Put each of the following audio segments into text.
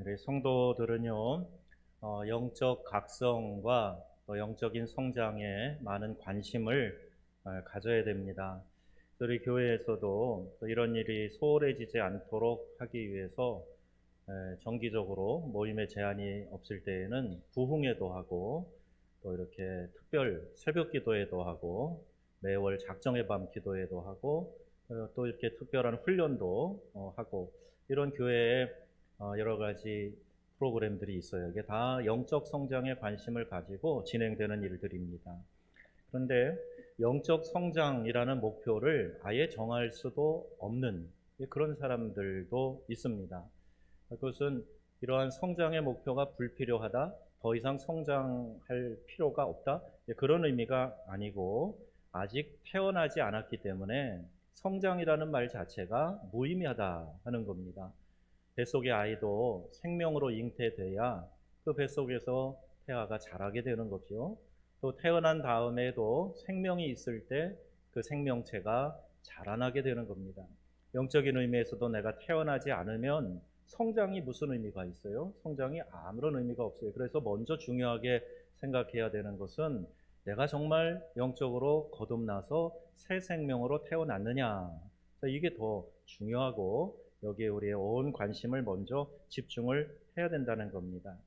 우리 성도들은요, 영적 각성과 또 영적인 성장에 많은 관심을 가져야 됩니다. 우리 교회에서도 또 이런 일이 소홀해지지 않도록 하기 위해서 정기적으로 모임에 제한이 없을 때에는 부흥회도 하고 또 이렇게 특별 새벽 기도회도 하고 매월 작정의 밤 기도회도 하고 또 이렇게 특별한 훈련도 하고 이런 교회에 여러 가지 프로그램들이 있어요. 이게 다 영적 성장에 관심을 가지고 진행되는 일들입니다. 그런데 영적 성장이라는 목표를 아예 정할 수도 없는 그런 사람들도 있습니다. 그것은 이러한 성장의 목표가 불필요하다, 더 이상 성장할 필요가 없다, 그런 의미가 아니고 아직 태어나지 않았기 때문에 성장이라는 말 자체가 무의미하다 하는 겁니다. 뱃속의 아이도 생명으로 잉태돼야 그 뱃속에서 태아가 자라게 되는 거죠. 또 태어난 다음에도 생명이 있을 때 그 생명체가 자라나게 되는 겁니다. 영적인 의미에서도 내가 태어나지 않으면 성장이 무슨 의미가 있어요? 성장이 아무런 의미가 없어요. 그래서 먼저 중요하게 생각해야 되는 것은 내가 정말 영적으로 거듭나서 새 생명으로 태어났느냐. 이게 더 중요하고 여기에 우리의 온 관심을 먼저 집중을 해야 된다는 겁니다.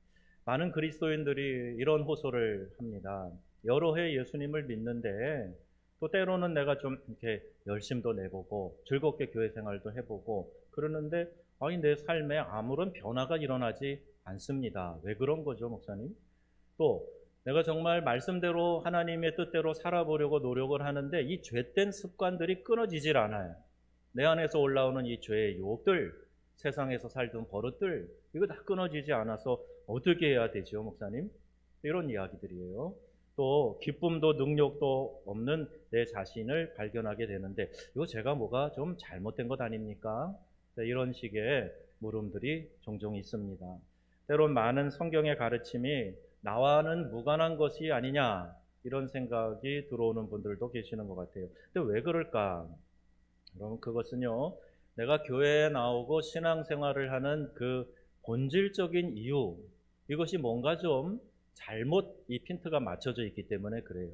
많은 그리스도인들이 이런 호소를 합니다. 여러 해 예수님을 믿는데 또 때로는 내가 좀 이렇게 열심도 내보고 즐겁게 교회 생활도 해보고 그러는데 아니 내 삶에 아무런 변화가 일어나지 않습니다. 왜 그런 거죠, 목사님? 또 내가 정말 말씀대로 하나님의 뜻대로 살아보려고 노력을 하는데 이 죄된 습관들이 끊어지질 않아요. 내 안에서 올라오는 이 죄의 유혹들, 세상에서 살던 버릇들, 이거 다 끊어지지 않아서 어떻게 해야 되죠, 목사님? 이런 이야기들이에요. 또 기쁨도 능력도 없는 내 자신을 발견하게 되는데 이거 제가 뭐가 좀 잘못된 것 아닙니까? 이런 식의 물음들이 종종 있습니다. 때론 많은 성경의 가르침이 나와는 무관한 것이 아니냐 이런 생각이 들어오는 분들도 계시는 것 같아요. 근데 왜 그럴까? 그럼 그것은요, 내가 교회에 나오고 신앙생활을 하는 그 본질적인 이유, 이것이 뭔가 좀 잘못 이 핀트가 맞춰져 있기 때문에 그래요.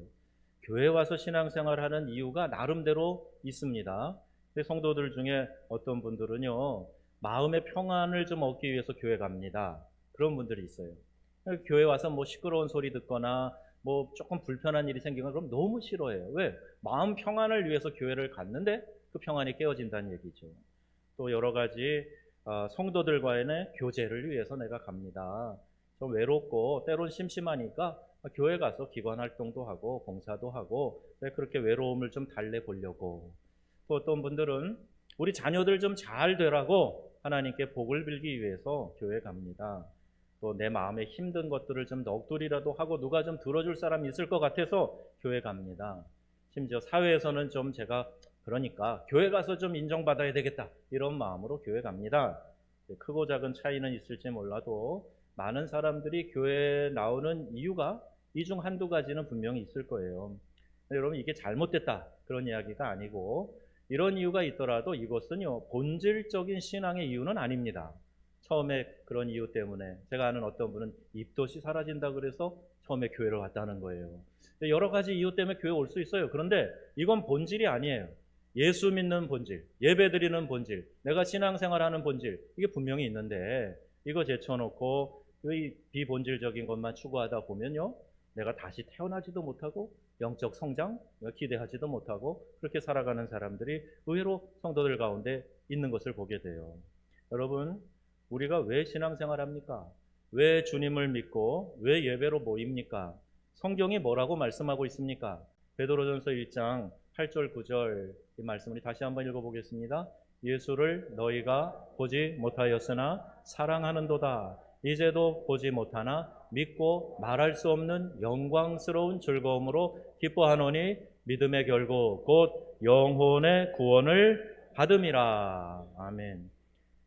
교회 와서 신앙생활 하는 이유가 나름대로 있습니다. 성도들 중에 어떤 분들은요, 마음의 평안을 좀 얻기 위해서 교회 갑니다. 그런 분들이 있어요. 교회 와서 뭐 시끄러운 소리 듣거나 뭐 조금 불편한 일이 생기면 그럼 너무 싫어해요. 왜? 마음 평안을 위해서 교회를 갔는데 그 평안이 깨어진다는 얘기죠. 또 여러 가지 성도들과의 교제를 위해서 내가 갑니다. 좀 외롭고 때론 심심하니까 교회 가서 기관 활동도 하고 봉사도 하고 그렇게 외로움을 좀 달래보려고. 또 어떤 분들은 우리 자녀들 좀 잘 되라고 하나님께 복을 빌기 위해서 교회 갑니다. 또 내 마음에 힘든 것들을 좀 넋두리라도 하고 누가 좀 들어줄 사람이 있을 것 같아서 교회 갑니다. 심지어 사회에서는 좀 제가 그러니까 교회 가서 좀 인정받아야 되겠다 이런 마음으로 교회 갑니다. 크고 작은 차이는 있을지 몰라도 많은 사람들이 교회에 나오는 이유가 이 중 한두 가지는 분명히 있을 거예요. 여러분 이게 잘못됐다 그런 이야기가 아니고 이런 이유가 있더라도 이것은요 본질적인 신앙의 이유는 아닙니다. 처음에 그런 이유 때문에 제가 아는 어떤 분은 입덧이 사라진다 그래서 처음에 교회를 왔다는 거예요. 여러 가지 이유 때문에 교회 올 수 있어요. 그런데 이건 본질이 아니에요. 예수 믿는 본질, 예배 드리는 본질, 내가 신앙생활하는 본질, 이게 분명히 있는데 이거 제쳐놓고 이 비본질적인 것만 추구하다 보면요 내가 다시 태어나지도 못하고 영적 성장 기대하지도 못하고 그렇게 살아가는 사람들이 의외로 성도들 가운데 있는 것을 보게 돼요. 여러분, 우리가 왜 신앙생활합니까? 왜 주님을 믿고 왜 예배로 모입니까? 성경이 뭐라고 말씀하고 있습니까? 베드로전서 1장 8절 9절 이 말씀을 다시 한번 읽어보겠습니다. 예수를 너희가 보지 못하였으나 사랑하는도다. 이제도 보지 못하나 믿고 말할 수 없는 영광스러운 즐거움으로 기뻐하노니 믿음의 결국 곧 영혼의 구원을 받음이라. 아멘.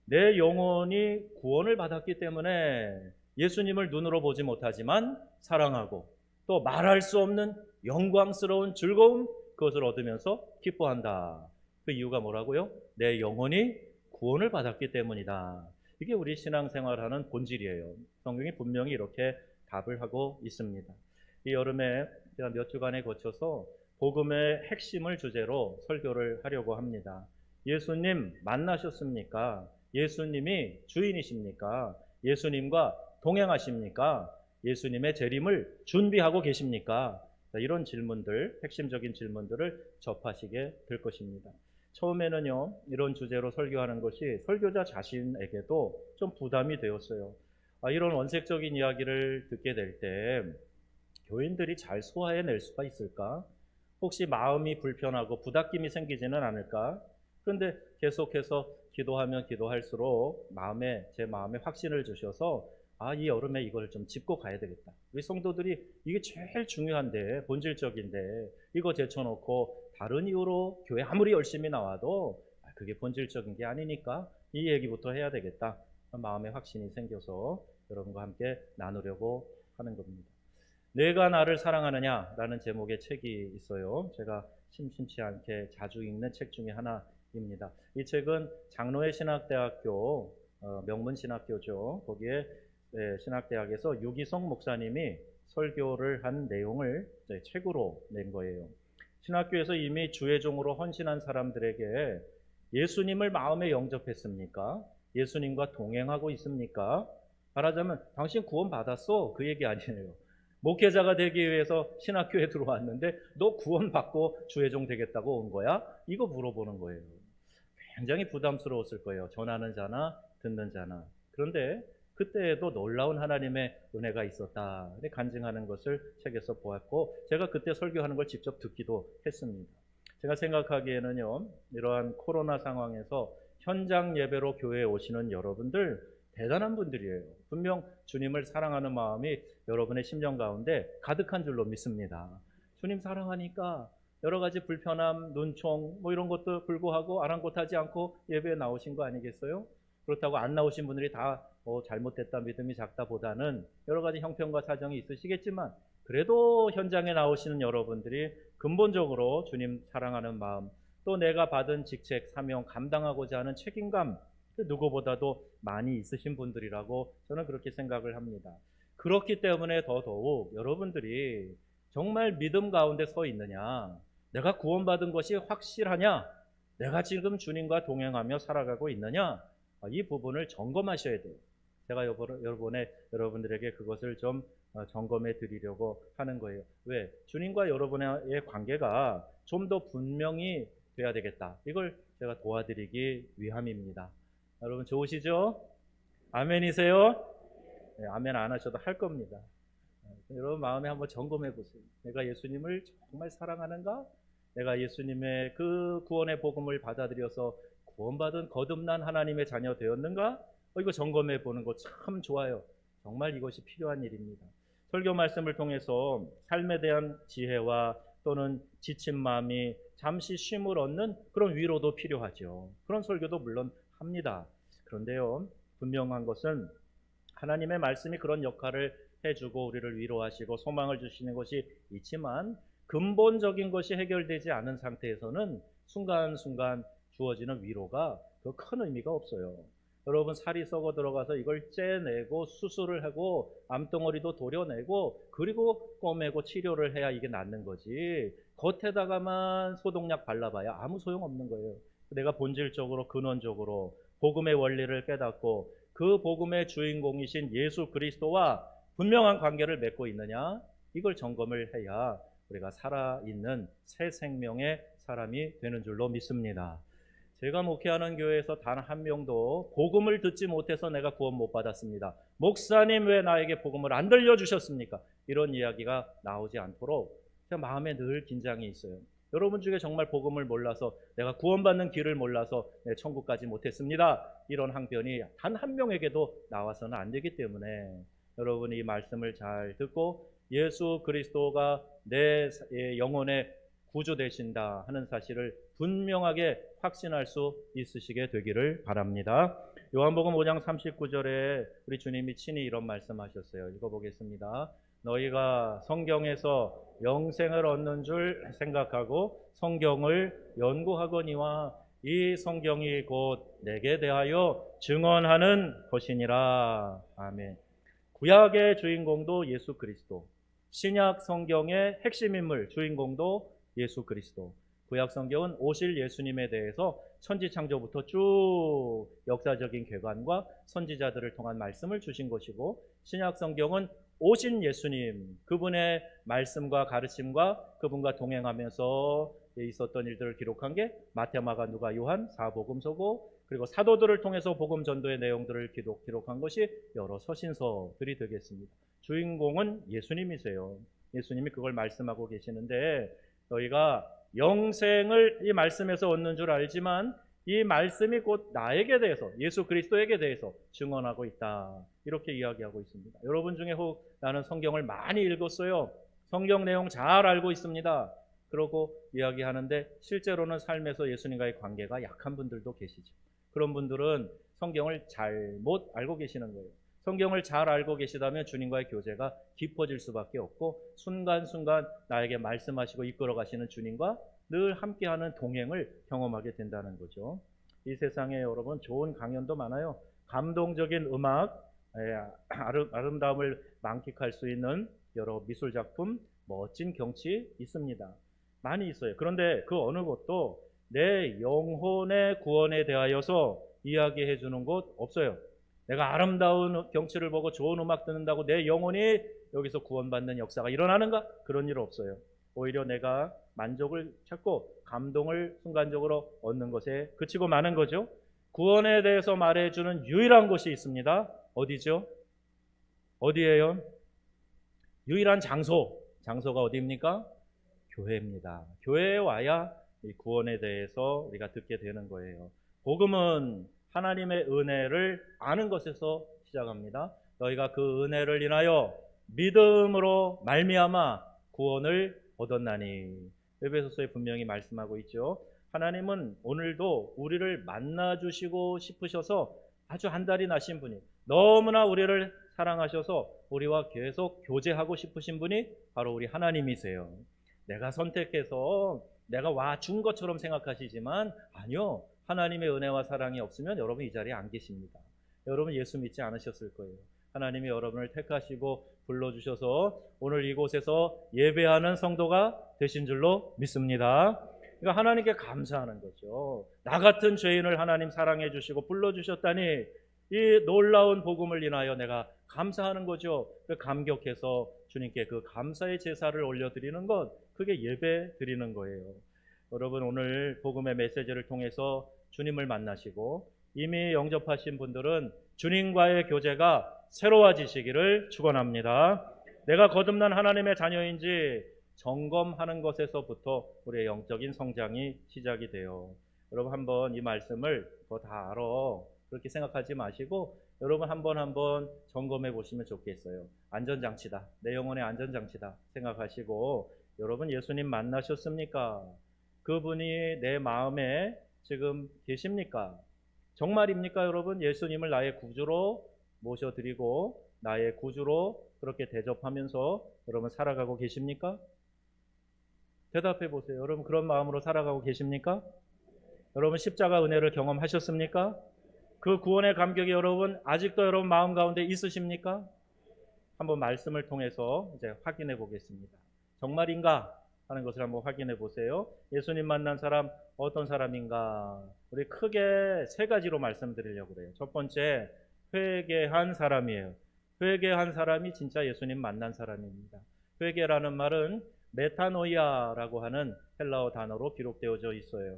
내 영혼이 구원을 받았기 때문에 예수님을 눈으로 보지 못하지만 사랑하고 또 말할 수 없는 영광스러운 즐거움 그것을 얻으면서 기뻐한다. 그 이유가 뭐라고요? 내 영혼이 구원을 받았기 때문이다. 이게 우리 신앙생활하는 본질이에요. 성경이 분명히 이렇게 답을 하고 있습니다. 이 여름에 제가 몇 주간에 거쳐서 복음의 핵심을 주제로 설교를 하려고 합니다. 예수님 만나셨습니까? 예수님이 주인이십니까? 예수님과 동행하십니까? 예수님의 재림을 준비하고 계십니까? 이런 질문들, 핵심적인 질문들을 접하시게 될 것입니다. 처음에는요, 이런 주제로 설교하는 것이 설교자 자신에게도 좀 부담이 되었어요. 이런 원색적인 이야기를 듣게 될 때 교인들이 잘 소화해낼 수가 있을까? 혹시 마음이 불편하고 부닥김이 생기지는 않을까? 그런데 계속해서 기도하면 기도할수록 제 마음에 확신을 주셔서 이 여름에 이걸 좀 짚고 가야 되겠다. 우리 성도들이 이게 제일 중요한데, 본질적인데 이거 제쳐놓고 다른 이유로 교회 아무리 열심히 나와도 그게 본질적인 게 아니니까 이 얘기부터 해야 되겠다. 마음에 확신이 생겨서 여러분과 함께 나누려고 하는 겁니다. 내가 나를 사랑하느냐라는 제목의 책이 있어요. 제가 심심치 않게 자주 읽는 책 중에 하나입니다. 이 책은 장로회 신학대학교, 명문신학교죠. 거기에 신학대학에서 유기성 목사님이 설교를 한 내용을 책으로 낸 거예요. 신학교에서 이미 주의 종으로 헌신한 사람들에게 예수님을 마음에 영접했습니까? 예수님과 동행하고 있습니까? 말하자면 당신 구원 받았어? 그 얘기 아니에요. 목회자가 되기 위해서 신학교에 들어왔는데 너 구원받고 주의 종 되겠다고 온 거야? 이거 물어보는 거예요. 굉장히 부담스러웠을 거예요. 전하는 자나 듣는 자나. 그런데 그때에도 놀라운 하나님의 은혜가 있었다. 간증하는 것을 책에서 보았고 제가 그때 설교하는 걸 직접 듣기도 했습니다. 제가 생각하기에는요. 이러한 코로나 상황에서 현장 예배로 교회에 오시는 여러분들 대단한 분들이에요. 분명 주님을 사랑하는 마음이 여러분의 심령 가운데 가득한 줄로 믿습니다. 주님 사랑하니까 여러 가지 불편함, 눈총 이런 것도 불구하고 아랑곳하지 않고 예배에 나오신 거 아니겠어요? 그렇다고 안 나오신 분들이 다 잘못됐다, 믿음이 작다 보다는 여러 가지 형편과 사정이 있으시겠지만 그래도 현장에 나오시는 여러분들이 근본적으로 주님 사랑하는 마음, 또 내가 받은 직책, 사명, 감당하고자 하는 책임감 누구보다도 많이 있으신 분들이라고 저는 그렇게 생각을 합니다. 그렇기 때문에 더더욱 여러분들이 정말 믿음 가운데 서 있느냐, 내가 구원받은 것이 확실하냐, 내가 지금 주님과 동행하며 살아가고 있느냐, 이 부분을 점검하셔야 돼요. 제가 여러분들에게 그것을 좀 점검해 드리려고 하는 거예요. 왜? 주님과 여러분의 관계가 좀 더 분명히 돼야 되겠다. 이걸 제가 도와드리기 위함입니다. 여러분 좋으시죠? 아멘이세요? 네, 아멘 안 하셔도 할 겁니다. 여러분 마음에 한번 점검해 보세요. 내가 예수님을 정말 사랑하는가? 내가 예수님의 그 구원의 복음을 받아들여서 구원받은 거듭난 하나님의 자녀 되었는가? 이거 점검해 보는 거 참 좋아요. 정말 이것이 필요한 일입니다. 설교 말씀을 통해서 삶에 대한 지혜와 또는 지친 마음이 잠시 쉼을 얻는 그런 위로도 필요하죠. 그런 설교도 물론 합니다. 그런데요, 분명한 것은 하나님의 말씀이 그런 역할을 해주고 우리를 위로하시고 소망을 주시는 것이 있지만 근본적인 것이 해결되지 않은 상태에서는 순간순간 주어지는 위로가 그 큰 의미가 없어요. 여러분 살이 썩어 들어가서 이걸 째내고 수술을 하고 암덩어리도 도려내고 그리고 꼬매고 치료를 해야 이게 낫는 거지, 겉에다가만 소독약 발라봐야 아무 소용없는 거예요. 내가 본질적으로 근원적으로 복음의 원리를 깨닫고 그 복음의 주인공이신 예수 그리스도와 분명한 관계를 맺고 있느냐, 이걸 점검을 해야 우리가 살아있는 새 생명의 사람이 되는 줄로 믿습니다. 제가 목회하는 교회에서 단 한 명도 복음을 듣지 못해서 내가 구원 못 받았습니다, 목사님 왜 나에게 복음을 안 들려주셨습니까? 이런 이야기가 나오지 않도록 제가 마음에 늘 긴장이 있어요. 여러분 중에 정말 복음을 몰라서 내가 구원받는 길을 몰라서 천국 가지 못했습니다, 이런 항변이 단 한 명에게도 나와서는 안 되기 때문에 여러분이 이 말씀을 잘 듣고 예수 그리스도가 내 영혼의 구주 되신다 하는 사실을 분명하게 확신할 수 있으시게 되기를 바랍니다. 요한복음 5장 39절에 우리 주님이 친히 이런 말씀하셨어요. 읽어보겠습니다. 너희가 성경에서 영생을 얻는 줄 생각하고 성경을 연구하거니와 이 성경이 곧 내게 대하여 증언하는 것이니라. 아멘. 구약의 주인공도 예수 그리스도, 신약 성경의 핵심 인물 주인공도 예수 그리스도. 구약 성경은 오실 예수님에 대해서 천지 창조부터 쭉 역사적인 궤관과 선지자들을 통한 말씀을 주신 것이고, 신약 성경은 오신 예수님, 그분의 말씀과 가르침과 그분과 동행하면서 있었던 일들을 기록한 게 마태, 마가, 누가, 요한, 사복음서고, 그리고 사도들을 통해서 복음 전도의 내용들을 기록한 것이 여러 서신서들이 되겠습니다. 주인공은 예수님이세요. 예수님이 그걸 말씀하고 계시는데, 너희가 영생을 이 말씀에서 얻는 줄 알지만 이 말씀이 곧 나에게 대해서, 예수 그리스도에게 대해서 증언하고 있다, 이렇게 이야기하고 있습니다. 여러분 중에 혹 나는 성경을 많이 읽었어요, 성경 내용 잘 알고 있습니다, 그러고 이야기하는데 실제로는 삶에서 예수님과의 관계가 약한 분들도 계시죠. 그런 분들은 성경을 잘못 알고 계시는 거예요. 성경을 잘 알고 계시다면 주님과의 교제가 깊어질 수밖에 없고, 순간순간 나에게 말씀하시고 이끌어 가시는 주님과 늘 함께하는 동행을 경험하게 된다는 거죠. 이 세상에 여러분 좋은 강연도 많아요. 감동적인 음악, 아름다움을 만끽할 수 있는 여러 미술 작품, 멋진 경치 있습니다. 많이 있어요. 그런데 그 어느 곳도 내 영혼의 구원에 대하여서 이야기해 주는 곳 없어요. 내가 아름다운 경치를 보고 좋은 음악 듣는다고 내 영혼이 여기서 구원받는 역사가 일어나는가? 그런 일 없어요. 오히려 내가 만족을 찾고 감동을 순간적으로 얻는 것에 그치고 마는 거죠. 구원에 대해서 말해주는 유일한 곳이 있습니다. 어디죠? 어디예요? 유일한 장소가 어디입니까? 교회입니다. 교회에 와야 이 구원에 대해서 우리가 듣게 되는 거예요. 복음은 하나님의 은혜를 아는 것에서 시작합니다. 너희가 그 은혜를 인하여 믿음으로 말미암아 구원을 얻었나니. 에베소서에 분명히 말씀하고 있죠. 하나님은 오늘도 우리를 만나주시고 싶으셔서 아주 한달이 나신 분이, 너무나 우리를 사랑하셔서 우리와 계속 교제하고 싶으신 분이 바로 우리 하나님이세요. 내가 선택해서 내가 와준 것처럼 생각하시지만 아니요, 하나님의 은혜와 사랑이 없으면 여러분 이 자리에 안 계십니다. 여러분 예수 믿지 않으셨을 거예요. 하나님이 여러분을 택하시고 불러주셔서 오늘 이곳에서 예배하는 성도가 되신 줄로 믿습니다. 그러니까 하나님께 감사하는 거죠. 나 같은 죄인을 하나님 사랑해 주시고 불러주셨다니, 이 놀라운 복음을 인하여 내가 감사하는 거죠. 감격해서 주님께 그 감사의 제사를 올려드리는 것, 그게 예배 드리는 거예요. 여러분 오늘 복음의 메시지를 통해서 주님을 만나시고 이미 영접하신 분들은 주님과의 교제가 새로워지시기를 축원합니다. 내가 거듭난 하나님의 자녀인지 점검하는 것에서부터 우리의 영적인 성장이 시작이 돼요. 여러분 한번 이 말씀을 더 다 알아, 그렇게 생각하지 마시고 여러분 한번 점검해 보시면 좋겠어요. 안전장치다, 내 영혼의 안전장치다 생각하시고, 여러분 예수님 만나셨습니까? 그분이 내 마음에 지금 계십니까? 정말입니까? 여러분 예수님을 나의 구주로 모셔드리고 나의 구주로 그렇게 대접하면서 여러분 살아가고 계십니까? 대답해 보세요. 여러분 그런 마음으로 살아가고 계십니까? 여러분 십자가 은혜를 경험하셨습니까? 그 구원의 감격이 여러분 아직도 여러분 마음 가운데 있으십니까? 한번 말씀을 통해서 이제 확인해 보겠습니다. 정말인가 하는 것을 한번 확인해 보세요. 예수님 만난 사람 어떤 사람인가? 우리 크게 세 가지로 말씀드리려고 그래요. 첫 번째, 회개한 사람이에요. 회개한 사람이 진짜 예수님 만난 사람입니다. 회개라는 말은 메타노이아라고 하는 헬라어 단어로 기록되어져 있어요.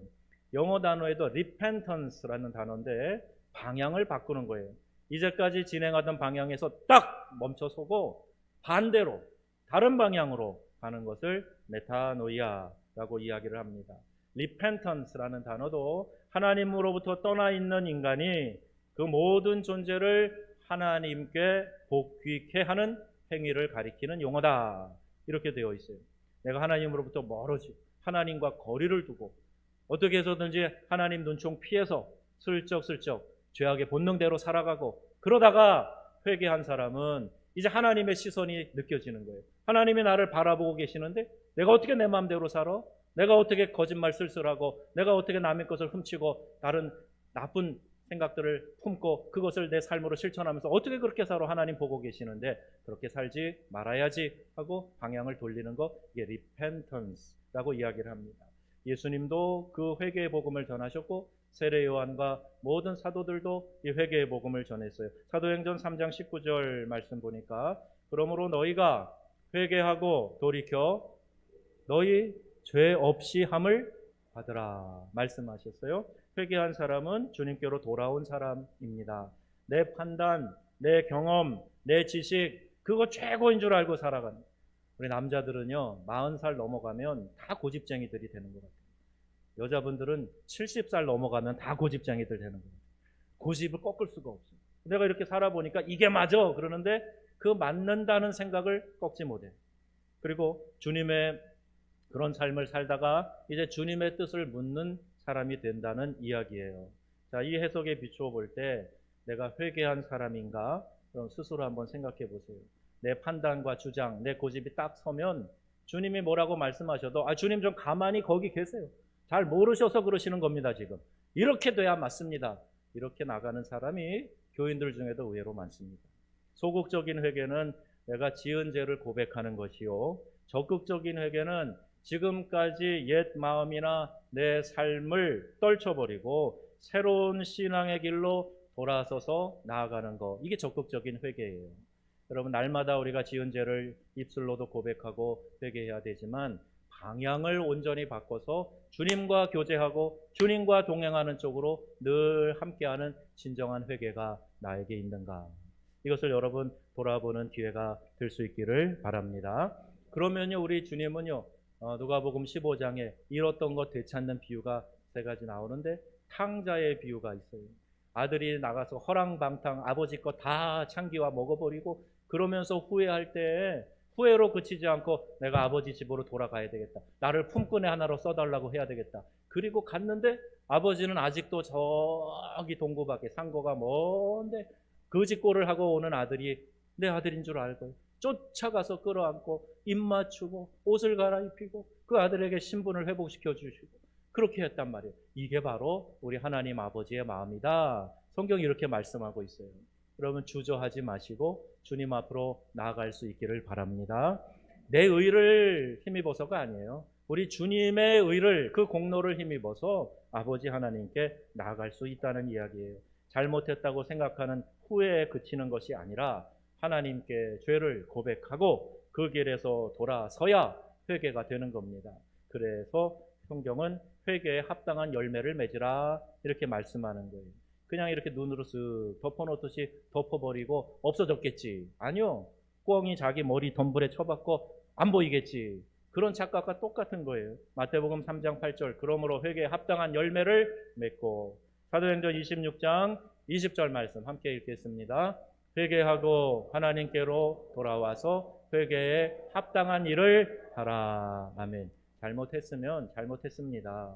영어 단어에도 repentance라는 단어인데 방향을 바꾸는 거예요. 이제까지 진행하던 방향에서 딱 멈춰서고 반대로 다른 방향으로 가는 것을 메타노이아라고 이야기를 합니다. repentance라는 단어도 하나님으로부터 떠나 있는 인간이 그 모든 존재를 하나님께 복귀케 하는 행위를 가리키는 용어다, 이렇게 되어 있어요. 내가 하나님으로부터 멀어지고 하나님과 거리를 두고 어떻게 해서든지 하나님 눈총 피해서 슬쩍슬쩍 죄악의 본능대로 살아가고, 그러다가 회개한 사람은 이제 하나님의 시선이 느껴지는 거예요. 하나님이 나를 바라보고 계시는데 내가 어떻게 내 마음대로 살아? 내가 어떻게 거짓말 쓸쓸하고 내가 어떻게 남의 것을 훔치고 다른 나쁜 생각들을 품고 그것을 내 삶으로 실천하면서 어떻게 그렇게 살아 하나님 보고 계시는데 그렇게 살지 말아야지 하고 방향을 돌리는 거, 이게 repentance라고 이야기를 합니다. 예수님도 그 회개의 복음을 전하셨고 세례 요한과 모든 사도들도 이 회개의 복음을 전했어요. 사도행전 3장 19절 말씀 보니까 그러므로 너희가 회개하고 돌이켜 너희 죄 없이 함을 받으라 말씀하셨어요. 회개한 사람은 주님께로 돌아온 사람입니다. 내 판단, 내 경험, 내 지식 그거 최고인 줄 알고 살아가는. 우리 남자들은요 40살 넘어가면 다 고집쟁이들이 되는 것 같아요. 여자분들은 70살 넘어가면 다 고집쟁이들 되는 거예요. 고집을 꺾을 수가 없어요. 내가 이렇게 살아보니까 이게 맞아 그러는데 그 맞는다는 생각을 꺾지 못해요. 그리고 주님의 그런 삶을 살다가 이제 주님의 뜻을 묻는 사람이 된다는 이야기예요. 자, 이 해석에 비추어 볼 때 내가 회개한 사람인가? 그럼 스스로 한번 생각해 보세요. 내 판단과 주장, 내 고집이 딱 서면 주님이 뭐라고 말씀하셔도 주님 좀 가만히 거기 계세요. 잘 모르셔서 그러시는 겁니다. 지금 이렇게 돼야 맞습니다. 이렇게 나가는 사람이 교인들 중에도 의외로 많습니다. 소극적인 회개는 내가 지은 죄를 고백하는 것이요, 적극적인 회개는 지금까지 옛 마음이나 내 삶을 떨쳐버리고 새로운 신앙의 길로 돌아서서 나아가는 것, 이게 적극적인 회개예요. 여러분, 날마다 우리가 지은 죄를 입술로도 고백하고 회개해야 되지만 방향을 온전히 바꿔서 주님과 교제하고 주님과 동행하는 쪽으로 늘 함께하는 진정한 회개가 나에게 있는가, 이것을 여러분 돌아보는 기회가 될 수 있기를 바랍니다. 그러면요, 우리 주님은요, 누가복음 15장에 잃었던 것 되찾는 비유가 3가지 나오는데 탕자의 비유가 있어요. 아들이 나가서 허랑방탕 아버지 거 다 창기와 먹어버리고 그러면서 후회할 때 후회로 그치지 않고 내가 아버지 집으로 돌아가야 되겠다, 나를 품꾼의 하나로 써달라고 해야 되겠다. 그리고 갔는데 아버지는 아직도 저기 동구 밖에 상고가 먼데 거짓골을 하고 오는 아들이 내 아들인 줄 알고 쫓아가서 끌어안고 입 맞추고 옷을 갈아입히고 그 아들에게 신분을 회복시켜 주시고 그렇게 했단 말이에요. 이게 바로 우리 하나님 아버지의 마음이다. 성경이 이렇게 말씀하고 있어요. 여러분, 주저하지 마시고 주님 앞으로 나아갈 수 있기를 바랍니다. 내 의를 힘입어서가 아니에요. 우리 주님의 의를, 그 공로를 힘입어서 아버지 하나님께 나아갈 수 있다는 이야기예요. 잘못했다고 생각하는 후회에 그치는 것이 아니라 하나님께 죄를 고백하고 그 길에서 돌아서야 회개가 되는 겁니다. 그래서 성경은 회개에 합당한 열매를 맺으라 이렇게 말씀하는 거예요. 그냥 이렇게 눈으로 쓱 덮어놓듯이 덮어버리고 없어졌겠지. 아니요. 꿩이 자기 머리 덤불에 쳐박고 안 보이겠지. 그런 착각과 똑같은 거예요. 마태복음 3장 8절 그러므로 회개에 합당한 열매를 맺고, 사도행전 26장 20절 말씀 함께 읽겠습니다. 회개하고 하나님께로 돌아와서 회개에 합당한 일을 하라. 아멘. 잘못했으면 잘못했습니다.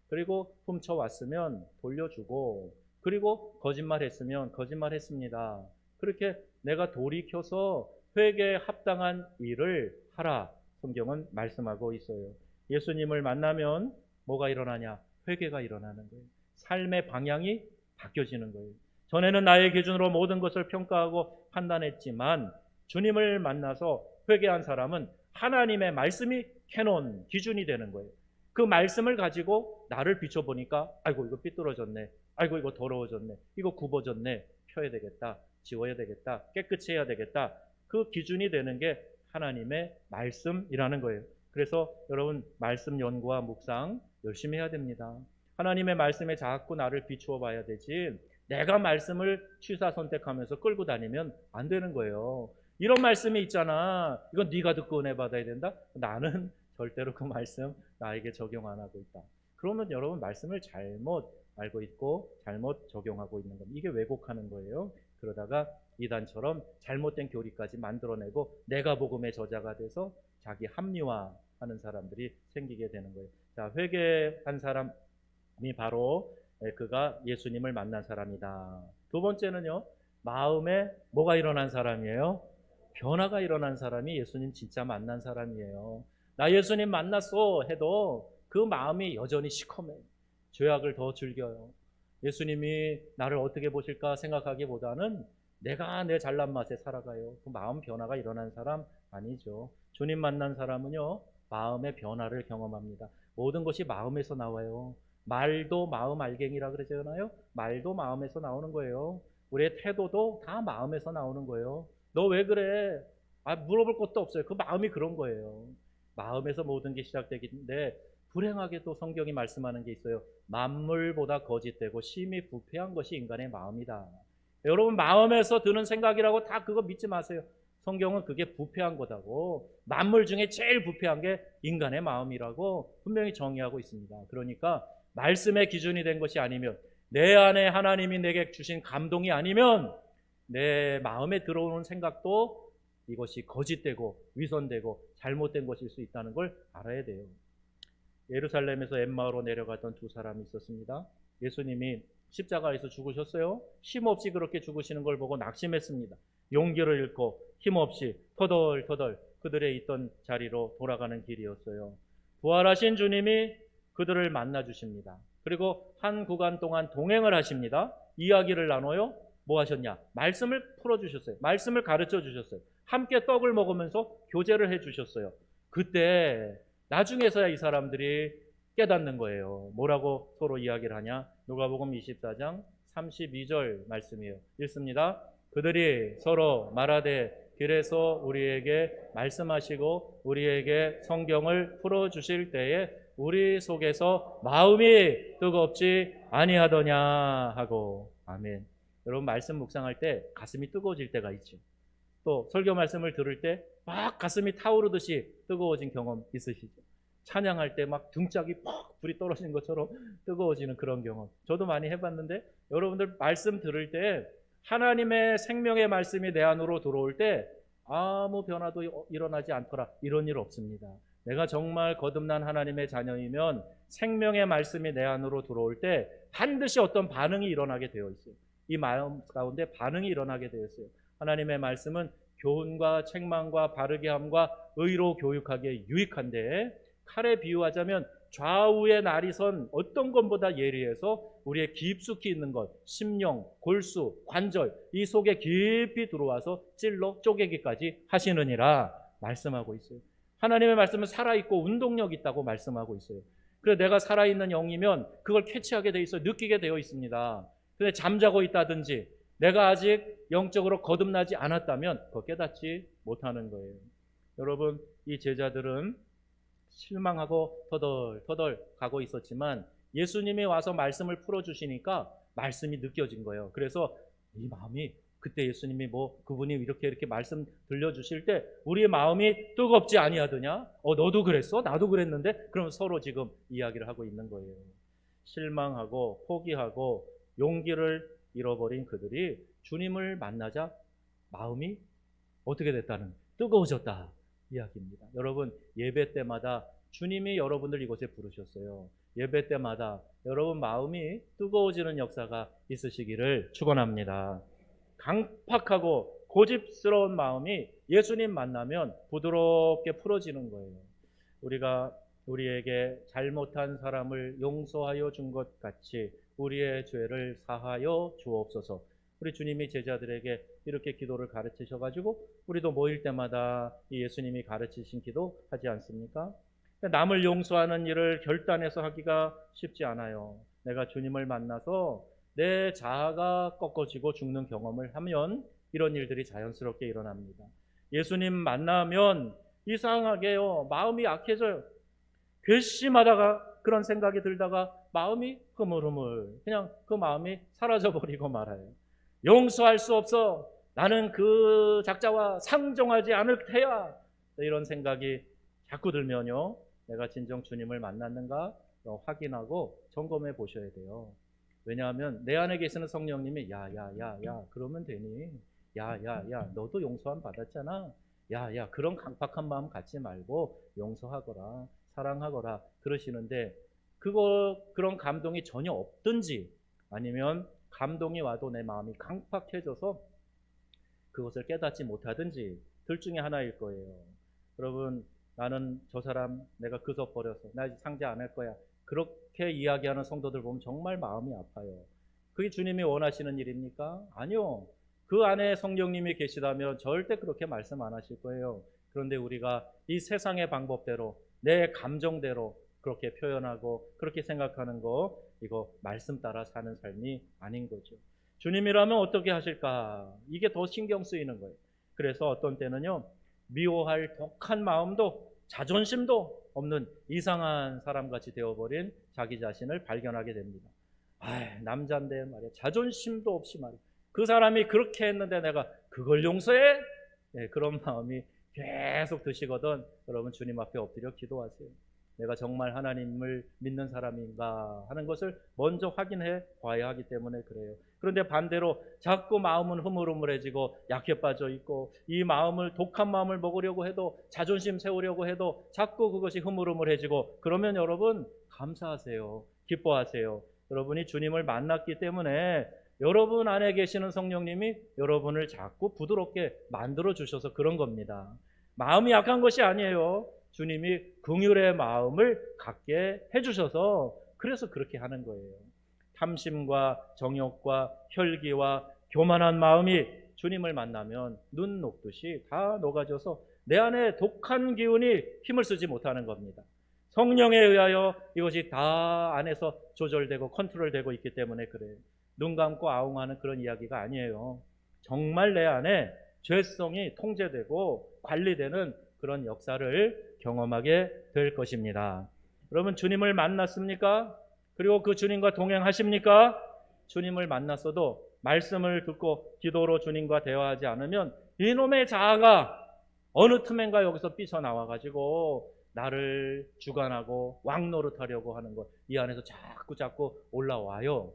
그리고 훔쳐왔으면 돌려주고, 그리고 거짓말했으면 거짓말했습니다. 그렇게 내가 돌이켜서 회개에 합당한 일을 하라. 성경은 말씀하고 있어요. 예수님을 만나면 뭐가 일어나냐? 회개가 일어나는 거예요. 삶의 방향이 바뀌어지는 거예요. 전에는 나의 기준으로 모든 것을 평가하고 판단했지만 주님을 만나서 회개한 사람은 하나님의 말씀이 캐논, 기준이 되는 거예요. 그 말씀을 가지고 나를 비춰보니까 아이고 이거 삐뚤어졌네, 아이고 이거 더러워졌네, 이거 굽어졌네, 펴야 되겠다, 지워야 되겠다, 깨끗이 해야 되겠다. 그 기준이 되는 게 하나님의 말씀이라는 거예요. 그래서 여러분, 말씀 연구와 묵상 열심히 해야 됩니다. 하나님의 말씀에 자꾸 나를 비추어 봐야 되지, 내가 말씀을 취사 선택하면서 끌고 다니면 안 되는 거예요. 이런 말씀이 있잖아, 이건 네가 듣고 은혜 받아야 된다. 나는 절대로 그 말씀 나에게 적용 안 하고 있다. 그러면 여러분, 말씀을 잘못 알고 있고 잘못 적용하고 있는 겁니다. 이게 왜곡하는 거예요. 그러다가 이단처럼 잘못된 교리까지 만들어내고 내가 복음의 저자가 돼서 자기 합리화하는 사람들이 생기게 되는 거예요. 자, 회개한 사람이 바로 그가 예수님을 만난 사람이다. 두 번째는요, 마음에 뭐가 일어난 사람이에요? 변화가 일어난 사람이 예수님 진짜 만난 사람이에요. 나 예수님 만났어 해도 그 마음이 여전히 시커매요. 죄악을 더 즐겨요. 예수님이 나를 어떻게 보실까 생각하기보다는 내가 내 잘난 맛에 살아가요. 그 마음 변화가 일어난 사람 아니죠. 주님 만난 사람은요, 마음의 변화를 경험합니다. 모든 것이 마음에서 나와요. 말도 마음 알갱이라 그러잖아요. 말도 마음에서 나오는 거예요. 우리의 태도도 다 마음에서 나오는 거예요. 너 왜 그래? 물어볼 것도 없어요. 그 마음이 그런 거예요. 마음에서 모든 게 시작되기인데, 불행하게도 성경이 말씀하는 게 있어요. 만물보다 거짓되고 심히 부패한 것이 인간의 마음이다. 여러분, 마음에서 드는 생각이라고 다 그거 믿지 마세요. 성경은 그게 부패한 거다고, 만물 중에 제일 부패한 게 인간의 마음이라고 분명히 정의하고 있습니다. 그러니까 말씀의 기준이 된 것이 아니면, 내 안에 하나님이 내게 주신 감동이 아니면 내 마음에 들어오는 생각도 이것이 거짓되고 위선되고 잘못된 것일 수 있다는 걸 알아야 돼요. 예루살렘에서 엠마오로 내려갔던 두 사람이 있었습니다. 예수님이 십자가에서 죽으셨어요. 힘없이 그렇게 죽으시는 걸 보고 낙심했습니다. 용기를 잃고 힘없이 터덜터덜 그들의 있던 자리로 돌아가는 길이었어요. 부활하신 주님이 그들을 만나 주십니다. 그리고 한 구간 동안 동행을 하십니다. 이야기를 나눠요. 뭐 하셨냐? 말씀을 풀어주셨어요. 말씀을 가르쳐 주셨어요. 함께 떡을 먹으면서 교제를 해주셨어요. 그때 나중에서야 이 사람들이 깨닫는 거예요. 뭐라고 서로 이야기를 하냐? 누가복음 24장 32절 말씀이에요. 읽습니다. 그들이 서로 말하되 길에서 우리에게 말씀하시고 우리에게 성경을 풀어주실 때에 우리 속에서 마음이 뜨겁지 아니하더냐 하고. 아멘. 여러분, 말씀 묵상할 때 가슴이 뜨거워질 때가 있죠. 또 설교 말씀을 들을 때 막 가슴이 타오르듯이 뜨거워진 경험 있으시죠? 찬양할 때 막 등짝이 퍽 불이 떨어지는 것처럼 뜨거워지는 그런 경험 저도 많이 해봤는데, 여러분들 말씀 들을 때 하나님의 생명의 말씀이 내 안으로 들어올 때 아무 변화도 일어나지 않더라, 이런 일 없습니다. 내가 정말 거듭난 하나님의 자녀이면 생명의 말씀이 내 안으로 들어올 때 반드시 어떤 반응이 일어나게 되어 있어요. 이 마음 가운데 반응이 일어나게 되어 있어요. 하나님의 말씀은 교훈과 책망과 바르게 함과 의로 교육하기에 유익한데, 칼에 비유하자면 좌우의 날이 선 어떤 것보다 예리해서 우리의 깊숙이 있는 것, 심령, 골수, 관절 이 속에 깊이 들어와서 찔러 쪼개기까지 하시느니라 말씀하고 있어요. 하나님의 말씀은 살아있고 운동력 있다고 말씀하고 있어요. 그래서 내가 살아있는 영이면 그걸 캐치하게 돼 있어요. 느끼게 되어 있습니다. 근데 잠자고 있다든지 내가 아직 영적으로 거듭나지 않았다면 그거 깨닫지 못하는 거예요. 여러분, 이 제자들은 실망하고 터덜터덜 가고 있었지만 예수님이 와서 말씀을 풀어주시니까 말씀이 느껴진 거예요. 그래서 이 마음이, 그때 예수님이 그분이 이렇게 말씀 들려주실 때 우리의 마음이 뜨겁지 아니하더냐? 너도 그랬어? 나도 그랬는데? 그럼 서로 지금 이야기를 하고 있는 거예요. 실망하고 포기하고 용기를 잃어버린 그들이 주님을 만나자 마음이 어떻게 됐다는, 뜨거워졌다 이야기입니다. 여러분, 예배 때마다 주님이 여러분들 이곳에 부르셨어요. 예배 때마다 여러분 마음이 뜨거워지는 역사가 있으시기를 축원합니다. 강팍하고 고집스러운 마음이 예수님 만나면 부드럽게 풀어지는 거예요. 우리가 우리에게 잘못한 사람을 용서하여 준 것 같이 우리의 죄를 사하여 주옵소서. 우리 주님이 제자들에게 이렇게 기도를 가르치셔가지고 우리도 모일 때마다 이 예수님이 가르치신 기도 하지 않습니까? 남을 용서하는 일을 결단해서 하기가 쉽지 않아요. 내가 주님을 만나서 내 자아가 꺾어지고 죽는 경험을 하면 이런 일들이 자연스럽게 일어납니다. 예수님 만나면 이상하게요, 마음이 약해져요. 괘씸하다가 그런 생각이 들다가 마음이 흐물흐물 그냥 그 마음이 사라져버리고 말아요. 용서할 수 없어, 나는 그 작자와 상종하지 않을 테야, 이런 생각이 자꾸 들면요, 내가 진정 주님을 만났는가 확인하고 점검해 보셔야 돼요. 왜냐하면 내 안에 계시는 성령님이 야야야야 그러면 되니, 야야야 너도 용서함 받았잖아, 야야 그런 강팍한 마음 갖지 말고 용서하거라, 사랑하거라 그러시는데, 그런 감동이 전혀 없든지 아니면 감동이 와도 내 마음이 강팍해져서 그것을 깨닫지 못하든지 둘 중에 하나일 거예요. 여러분, 나는 저 사람 내가 그서버려서 나 이제 상제 안 할 거야. 그렇게 이야기하는 성도들 보면 정말 마음이 아파요. 그게 주님이 원하시는 일입니까? 아니요. 그 안에 성령님이 계시다면 절대 그렇게 말씀 안 하실 거예요. 그런데 우리가 이 세상의 방법대로 내 감정대로 그렇게 표현하고 그렇게 생각하는 거, 이거 말씀 따라 사는 삶이 아닌 거죠. 주님이라면 어떻게 하실까? 이게 더 신경 쓰이는 거예요. 그래서 어떤 때는요, 미워할 독한 마음도 자존심도 없는 이상한 사람같이 되어버린 자기 자신을 발견하게 됩니다. 남잔데 말이야, 자존심도 없이 말이야, 그 사람이 그렇게 했는데 내가 그걸 용서해? 네, 그런 마음이 계속 드시거든 여러분 주님 앞에 엎드려 기도하세요. 내가 정말 하나님을 믿는 사람인가 하는 것을 먼저 확인해 봐야 하기 때문에 그래요. 그런데 반대로 자꾸 마음은 흐물흐물해지고 약해 빠져 있고, 이 마음을, 독한 마음을 먹으려고 해도, 자존심 세우려고 해도 자꾸 그것이 흐물흐물해지고, 그러면 여러분 감사하세요. 기뻐하세요. 여러분이 주님을 만났기 때문에 여러분 안에 계시는 성령님이 여러분을 자꾸 부드럽게 만들어 주셔서 그런 겁니다. 마음이 약한 것이 아니에요. 주님이 긍휼의 마음을 갖게 해주셔서 그래서 그렇게 하는 거예요. 탐심과 정욕과 혈기와 교만한 마음이 주님을 만나면 눈 녹듯이 다 녹아져서 내 안에 독한 기운이 힘을 쓰지 못하는 겁니다. 성령에 의하여 이것이 다 안에서 조절되고 컨트롤되고 있기 때문에 그래요. 눈 감고 아웅하는 그런 이야기가 아니에요. 정말 내 안에 죄성이 통제되고 관리되는 그런 역사를 경험하게 될 것입니다. 여러분 주님을 만났습니까? 그리고 그 주님과 동행하십니까? 주님을 만났어도 말씀을 듣고 기도로 주님과 대화하지 않으면 이놈의 자아가 어느 틈엔가 여기서 삐쳐나와가지고 나를 주관하고 왕노릇하려고 하는 것, 이 안에서 자꾸 올라와요.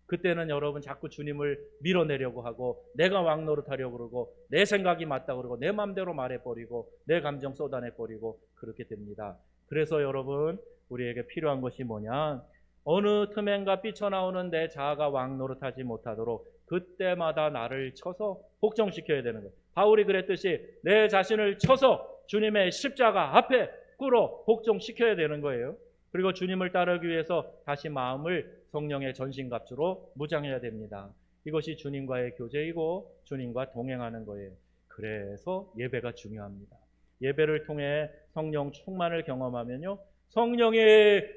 그때는 여러분 자꾸 주님을 밀어내려고 하고 내가 왕노릇하려고 그러고 내 생각이 맞다고 그러고 내 마음대로 말해버리고 내 감정 쏟아내버리고 그렇게 됩니다. 그래서 여러분 우리에게 필요한 것이 뭐냐? 어느 틈엔가 삐쳐나오는 내 자아가 왕노릇하지 못하도록 그때마다 나를 쳐서 복종시켜야 되는 거예요. 바울이 그랬듯이 내 자신을 쳐서 주님의 십자가 앞에 꿇어 복종시켜야 되는 거예요. 그리고 주님을 따르기 위해서 다시 마음을 성령의 전신갑주로 무장해야 됩니다. 이것이 주님과의 교제이고 주님과 동행하는 거예요. 그래서 예배가 중요합니다. 예배를 통해 성령 충만을 경험하면요, 성령이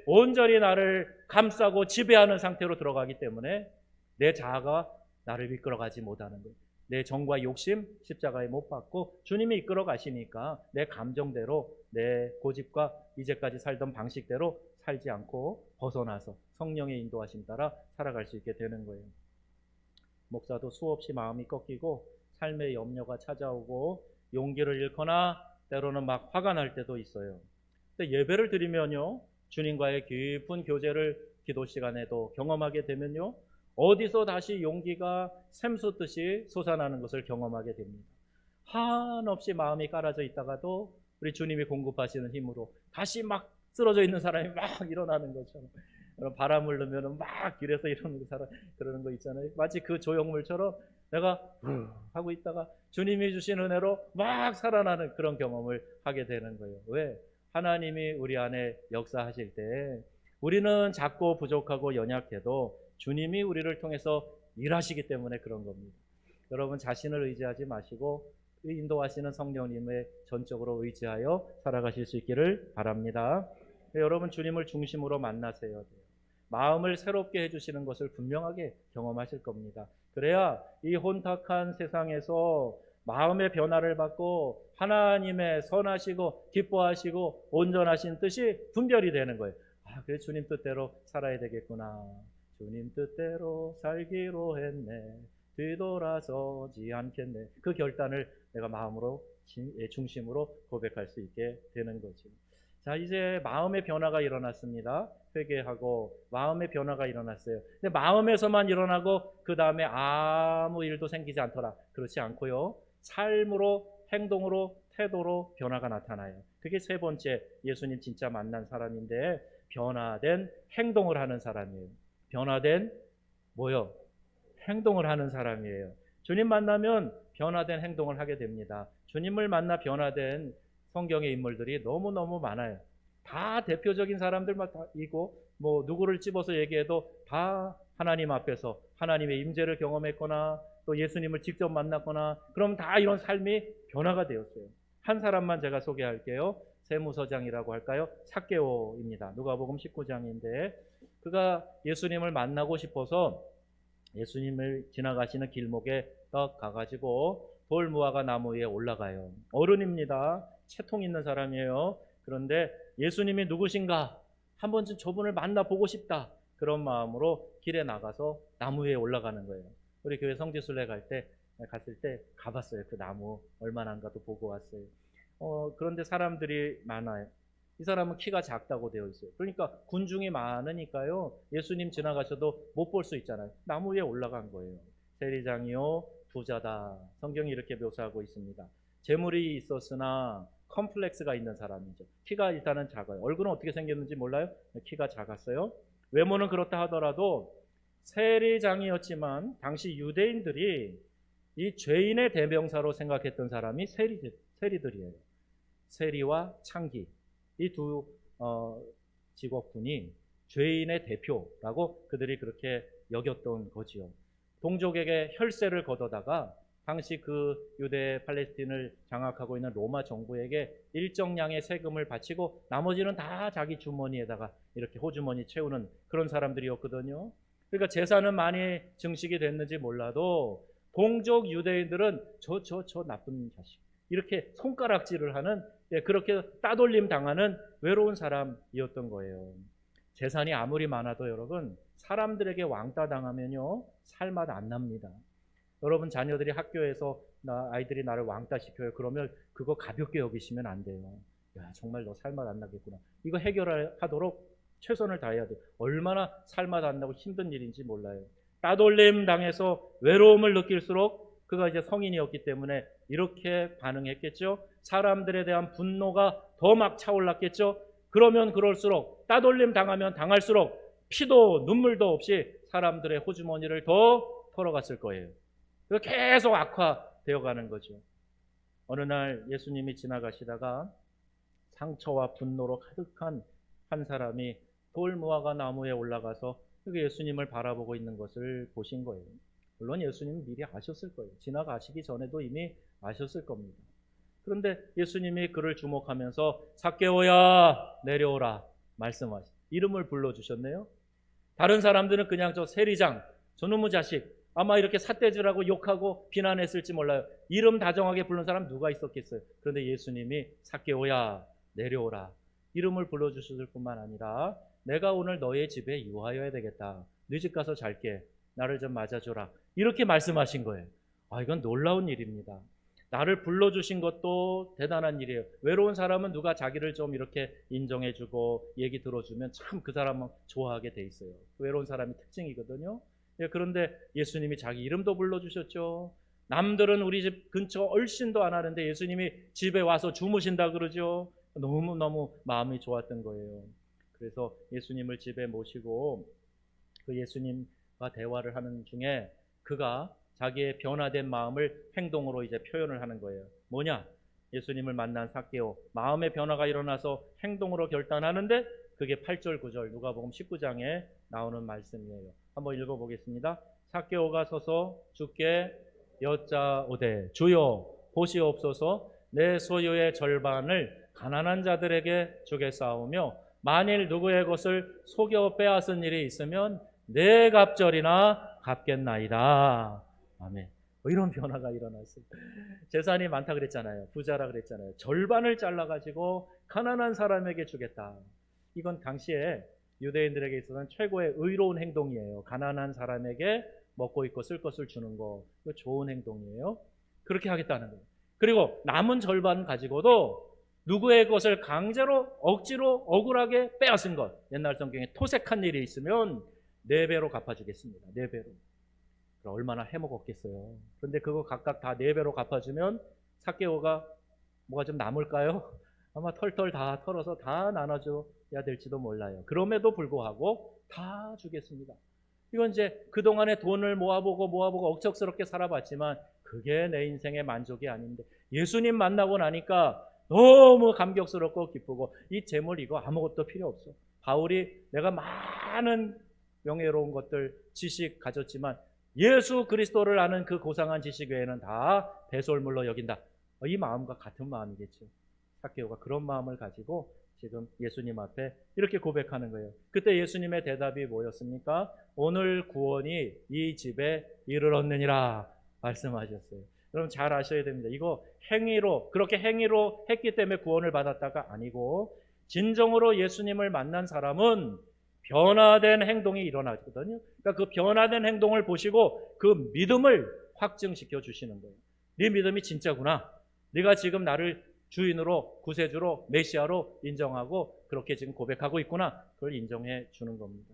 온전히 나를 감싸고 지배하는 상태로 들어가기 때문에 내 자아가 나를 이끌어가지 못하는 거예요. 내 정과 욕심 십자가에 못 박고 주님이 이끌어 가시니까 내 감정대로, 내 고집과 이제까지 살던 방식대로 살지 않고 벗어나서 성령의 인도하심 따라 살아갈 수 있게 되는 거예요. 목사도 수없이 마음이 꺾이고 삶의 염려가 찾아오고 용기를 잃거나 때로는 막 화가 날 때도 있어요. 근데 예배를 드리면요, 주님과의 깊은 교제를 기도 시간에도 경험하게 되면요, 어디서 다시 용기가 샘솟듯이 솟아나는 것을 경험하게 됩니다. 한없이 마음이 깔아져 있다가도 우리 주님이 공급하시는 힘으로 다시 막 쓰러져 있는 사람이 막 일어나는 것처럼, 바람을 넣으면 막 길에서 이러는 사람 그러는 거 있잖아요. 마치 그 조형물처럼 내가 하고 있다가 주님이 주신 은혜로 막 살아나는 그런 경험을 하게 되는 거예요. 왜? 하나님이 우리 안에 역사하실 때 우리는 작고 부족하고 연약해도 주님이 우리를 통해서 일하시기 때문에 그런 겁니다. 여러분 자신을 의지하지 마시고 인도하시는 성령님의 전적으로 의지하여 살아가실 수 있기를 바랍니다. 여러분 주님을 중심으로 만나셔야 돼요. 마음을 새롭게 해주시는 것을 분명하게 경험하실 겁니다. 그래야 이 혼탁한 세상에서 마음의 변화를 받고 하나님의 선하시고 기뻐하시고 온전하신 뜻이 분별이 되는 거예요. 그래 주님 뜻대로 살아야 되겠구나. 주님 뜻대로 살기로 했네. 뒤돌아서지 않겠네. 그 결단을 내가 마음으로 중심으로 고백할 수 있게 되는 거죠. 자, 이제 마음의 변화가 일어났습니다. 회개하고 마음의 변화가 일어났어요. 근데 마음에서만 일어나고 그 다음에 아무 일도 생기지 않더라. 그렇지 않고요, 삶으로, 행동으로, 태도로 변화가 나타나요. 그게 세 번째 예수님 진짜 만난 사람인데 변화된 행동을 하는 사람이에요. 변화된 뭐요? 행동을 하는 사람이에요. 주님 만나면 변화된 행동을 하게 됩니다. 주님을 만나 변화된 성경의 인물들이 너무너무 많아요. 다 대표적인 사람들만 다 이고 뭐 누구를 집어서 얘기해도 다 하나님 앞에서 하나님의 임재를 경험했거나 또 예수님을 직접 만났거나 그럼 다 이런 삶이 변화가 되었어요. 한 사람만 제가 소개할게요. 세무서장이라고 할까요? 삭개오입니다. 누가복음 19장인데 그가 예수님을 만나고 싶어서 예수님을 지나가시는 길목에 딱 가가지고 돌무화과 나무 위에 올라가요. 어른입니다. 채통 있는 사람이에요. 그런데 예수님이 누구신가? 한 번쯤 저분을 만나보고 싶다. 그런 마음으로 길에 나가서 나무 위에 올라가는 거예요. 우리 교회 성지순례 갔을 때 가봤어요. 그 나무 얼마나인가도 보고 왔어요. 그런데 사람들이 많아요. 이 사람은 키가 작다고 되어 있어요. 그러니까 군중이 많으니까요. 예수님 지나가셔도 못 볼 수 있잖아요. 나무 위에 올라간 거예요. 세리장이요 부자다. 성경이 이렇게 묘사하고 있습니다. 재물이 있었으나 컴플렉스가 있는 사람이죠. 키가 일단은 작아요. 얼굴은 어떻게 생겼는지 몰라요? 키가 작았어요. 외모는 그렇다 하더라도 세리장이었지만 당시 유대인들이 이 죄인의 대명사로 생각했던 사람이 세리들이에요. 세리와 창기 이 두 직업군이 죄인의 대표라고 그들이 그렇게 여겼던 거지요. 동족에게 혈세를 걷어다가 당시 그 유대 팔레스틴을 장악하고 있는 로마 정부에게 일정량의 세금을 바치고 나머지는 다 자기 주머니에다가 이렇게 호주머니 채우는 그런 사람들이었거든요. 그러니까 재산은 많이 증식이 됐는지 몰라도 동족 유대인들은 저 나쁜 자식 이렇게 손가락질을 하는 그렇게 따돌림 당하는 외로운 사람이었던 거예요. 재산이 아무리 많아도 여러분 사람들에게 왕따 당하면요 살맛 안 납니다. 여러분 자녀들이 학교에서 아이들이 나를 왕따 시켜요. 그러면 그거 가볍게 여기시면 안 돼요. 야 정말 너 살맛 안 나겠구나. 이거 해결하도록 최선을 다해야 돼요. 얼마나 살맛 안 나고 힘든 일인지 몰라요. 따돌림 당해서 외로움을 느낄수록 그가 이제 성인이었기 때문에 이렇게 반응했겠죠. 사람들에 대한 분노가 더 막 차올랐겠죠. 그러면 그럴수록 따돌림 당하면 당할수록 피도 눈물도 없이 사람들의 호주머니를 더 털어갔을 거예요. 계속 악화되어 가는 거죠. 어느 날 예수님이 지나가시다가 상처와 분노로 가득한 한 사람이 돌무화과 나무에 올라가서 예수님을 바라보고 있는 것을 보신 거예요. 물론 예수님은 미리 아셨을 거예요. 지나가시기 전에도 이미 아셨을 겁니다. 그런데 예수님이 그를 주목하면서 삭개오야 내려오라 말씀하시. 이름을 불러주셨네요. 다른 사람들은 그냥 저 세리장, 저놈의 자식 아마 이렇게 삿대질하고 욕하고 비난했을지 몰라요. 이름 다정하게 부른 사람 누가 있었겠어요. 그런데 예수님이 삭개오야 내려오라 이름을 불러주셨을 뿐만 아니라 내가 오늘 너의 집에 유하여야 되겠다. 네 집 가서 잘게. 나를 좀 맞아줘라. 이렇게 말씀하신 거예요. 이건 놀라운 일입니다. 나를 불러주신 것도 대단한 일이에요. 외로운 사람은 누가 자기를 좀 이렇게 인정해주고 얘기 들어주면 참 그 사람은 좋아하게 돼 있어요. 외로운 사람이 특징이거든요. 그런데 예수님이 자기 이름도 불러주셨죠. 남들은 우리 집 근처 얼씬도 안 하는데 예수님이 집에 와서 주무신다 그러죠. 너무너무 마음이 좋았던 거예요. 그래서 예수님을 집에 모시고 그 예수님과 대화를 하는 중에 그가 자기의 변화된 마음을 행동으로 이제 표현을 하는 거예요. 뭐냐? 예수님을 만난 삭개오 마음의 변화가 일어나서 행동으로 결단하는데 그게 8절 9절 누가복음 19장에 나오는 말씀이에요. 한번 읽어보겠습니다. 삭개오가 서서 주께 여짜오되 주여 보시옵소서 내 소유의 절반을 가난한 자들에게 주겠사오며 만일 누구의 것을 속여 빼앗은 일이 있으면 네 갑절이나 갚겠나이다. 아멘. 이런 변화가 일어났어요. 재산이 많다 그랬잖아요. 부자라 그랬잖아요. 절반을 잘라가지고 가난한 사람에게 주겠다. 이건 당시에 유대인들에게 있어서는 최고의 의로운 행동이에요. 가난한 사람에게 먹고 입고 쓸 것을 주는 거. 이거 좋은 행동이에요. 그렇게 하겠다는 거예요. 그리고 남은 절반 가지고도 누구의 것을 강제로 억지로 억울하게 빼앗은 것. 옛날 성경에 토색한 일이 있으면 4배로 갚아주겠습니다. 4배로. 얼마나 해먹었겠어요. 그런데 그거 각각 다 4배로 갚아주면 삭개오가 뭐가 좀 남을까요? 아마 털털 다 털어서 다 나눠줘야 될지도 몰라요. 그럼에도 불구하고 다 주겠습니다. 이건 이제 그동안에 돈을 모아보고 억척스럽게 살아봤지만 그게 내 인생의 만족이 아닌데 예수님 만나고 나니까 너무 감격스럽고 기쁘고 이 재물 이거 아무것도 필요 없어. 바울이 내가 많은 명예로운 것들 지식 가졌지만 예수 그리스도를 아는 그 고상한 지식 외에는 다 배설물로 여긴다. 이 마음과 같은 마음이겠죠. 삭개오가 그런 마음을 가지고 지금 예수님 앞에 이렇게 고백하는 거예요. 그때 예수님의 대답이 뭐였습니까? 오늘 구원이 이 집에 이르렀느니라 말씀하셨어요. 여러분 잘 아셔야 됩니다. 이거 행위로, 그렇게 행위로 했기 때문에 구원을 받았다가 아니고 진정으로 예수님을 만난 사람은 변화된 행동이 일어나거든요. 그러니까 그 변화된 행동을 보시고 그 믿음을 확증시켜 주시는 거예요. 네 믿음이 진짜구나. 네가 지금 나를 주인으로, 구세주로, 메시아로 인정하고 그렇게 지금 고백하고 있구나. 그걸 인정해 주는 겁니다.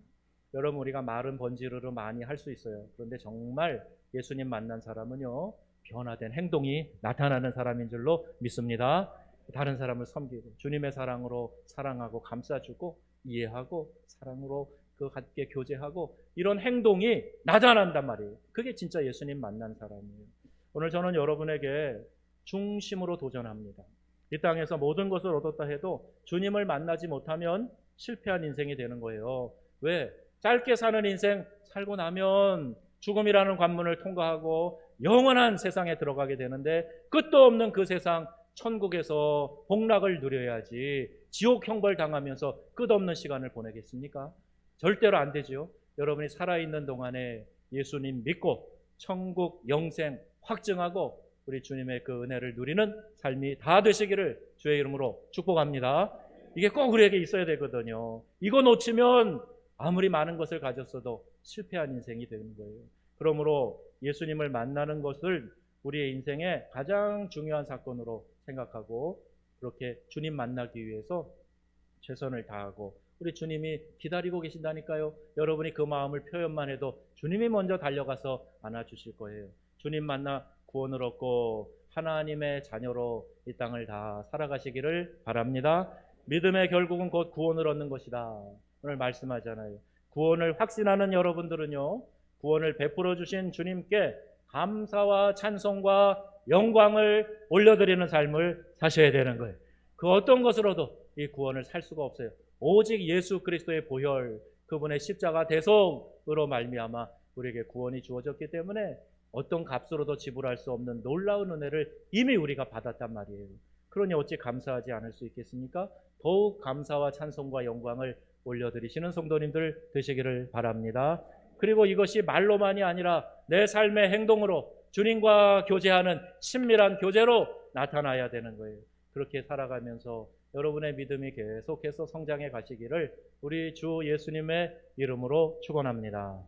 여러분 우리가 말은 번지르르 많이 할 수 있어요. 그런데 정말 예수님 만난 사람은요, 변화된 행동이 나타나는 사람인 줄로 믿습니다. 다른 사람을 섬기고 주님의 사랑으로 사랑하고 감싸주고 이해하고 사랑으로 그 함께 교제하고 이런 행동이 나타난단 말이에요. 그게 진짜 예수님 만난 사람이에요. 오늘 저는 여러분에게 중심으로 도전합니다. 이 땅에서 모든 것을 얻었다 해도 주님을 만나지 못하면 실패한 인생이 되는 거예요. 왜? 짧게 사는 인생 살고 나면 죽음이라는 관문을 통과하고 영원한 세상에 들어가게 되는데 끝도 없는 그 세상 천국에서 복락을 누려야지 지옥 형벌 당하면서 끝없는 시간을 보내겠습니까? 절대로 안 되죠. 여러분이 살아있는 동안에 예수님 믿고 천국 영생 확증하고 우리 주님의 그 은혜를 누리는 삶이 다 되시기를 주의 이름으로 축복합니다. 이게 꼭 우리에게 있어야 되거든요. 이거 놓치면 아무리 많은 것을 가졌어도 실패한 인생이 되는 거예요. 그러므로 예수님을 만나는 것을 우리의 인생의 가장 중요한 사건으로 생각하고 그렇게 주님 만나기 위해서 최선을 다하고 우리 주님이 기다리고 계신다니까요. 여러분이 그 마음을 표현만 해도 주님이 먼저 달려가서 안아주실 거예요. 주님 만나 구원을 얻고 하나님의 자녀로 이 땅을 다 살아가시기를 바랍니다. 믿음의 결국은 곧 구원을 얻는 것이다. 오늘 말씀하잖아요. 구원을 확신하는 여러분들은요, 구원을 베풀어 주신 주님께 감사와 찬송과 영광을 올려드리는 삶을 사셔야 되는 거예요. 그 어떤 것으로도 이 구원을 살 수가 없어요. 오직 예수 그리스도의 보혈, 그분의 십자가 대속으로 말미암아 우리에게 구원이 주어졌기 때문에 어떤 값으로도 지불할 수 없는 놀라운 은혜를 이미 우리가 받았단 말이에요. 그러니 어찌 감사하지 않을 수 있겠습니까? 더욱 감사와 찬송과 영광을 올려드리시는 성도님들 되시기를 바랍니다. 그리고 이것이 말로만이 아니라 내 삶의 행동으로 주님과 교제하는 친밀한 교제로 나타나야 되는 거예요. 그렇게 살아가면서 여러분의 믿음이 계속해서 성장해 가시기를 우리 주 예수님의 이름으로 축원합니다.